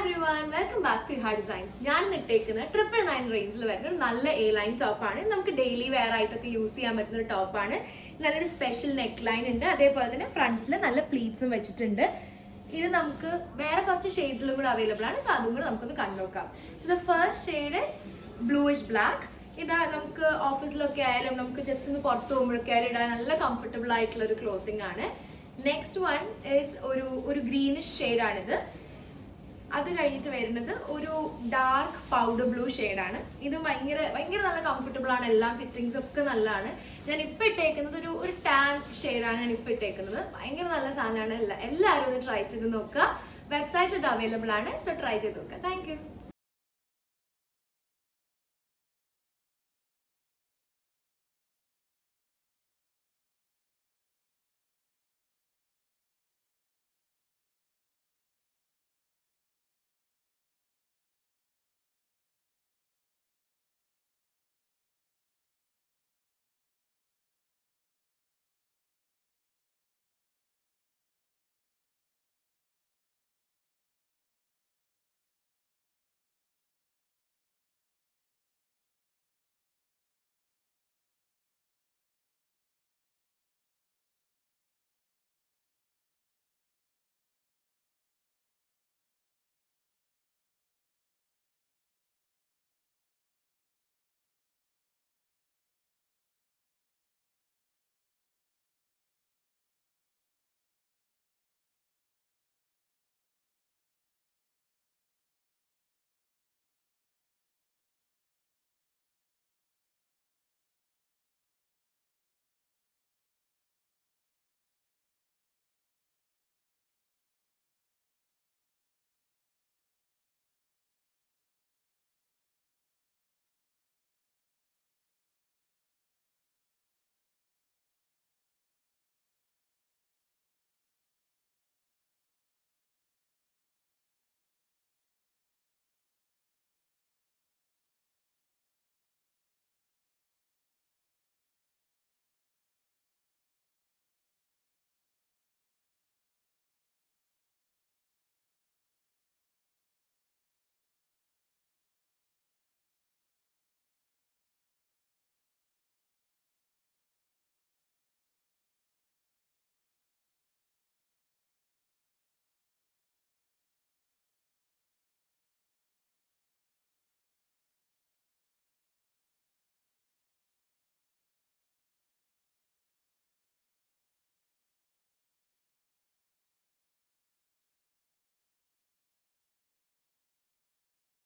everyone, welcome back to Hard Designs. ഞാൻ ഇട്ടേക്കുന്ന 999 റേഞ്ചിൽ വരുന്ന ഒരു നല്ല എ ലൈൻ ടോപ്പാണ്. നമുക്ക് ഡെയിലി വെയർ ആയിട്ടൊക്കെ യൂസ് ചെയ്യാൻ പറ്റുന്ന ഒരു ടോപ്പാണ്. നല്ലൊരു സ്പെഷ്യൽ നെക്ക് ലൈൻ ഉണ്ട്, അതേപോലെ തന്നെ ഫ്രണ്ടിൽ നല്ല പ്ലീറ്റ്സും വെച്ചിട്ടുണ്ട്. ഇത് നമുക്ക് വേറെ കുറച്ച് ഷെയ്ഡ്സിലും കൂടെ അവൈലബിൾ ആണ്, സോ അതും കൂടെ നമുക്കൊന്ന് കണ്ടുനോക്കാം. So the first shade is bluish black. ഇതാ നമുക്ക് ഓഫീസിലൊക്കെ ആയാലും നമുക്ക് ജസ്റ്റ് ഒന്ന് പുറത്ത് പോകുമ്പോഴൊക്കെ ആയാലും ഇടാൻ നല്ല കംഫർട്ടബിൾ ആയിട്ടുള്ള ഒരു ക്ലോത്തിങ് ആണ്. നെക്സ്റ്റ് വൺ ഈസ് ഒരു ഗ്രീനിഷ് ഷെയ്ഡാണിത്. അത് കഴിഞ്ഞിട്ട് വരുന്നത് ഒരു ഡാർക്ക് പൗഡർ ബ്ലൂ ഷെയ്ഡാണ്. ഇത് ഭയങ്കര നല്ല കംഫർട്ടബിൾ ആണ്, എല്ലാ ഫിറ്റിങ്സ് ഒക്കെ നല്ലതാണ്. ഞാൻ ഇപ്പം ഇട്ടേക്കുന്നത് ഒരു ടാൻ ഷെയ്ഡാണ് ഞാൻ ഇപ്പം ഇട്ടേക്കുന്നത്. ഭയങ്കര നല്ല സാധനമാണ്. എല്ലാവരും ഒന്ന് ട്രൈ ചെയ്ത് നോക്കുക. വെബ്സൈറ്റിൽ ഇത് അവൈലബിൾ ആണ്, സോ ട്രൈ ചെയ്ത് നോക്കുക. Thank you.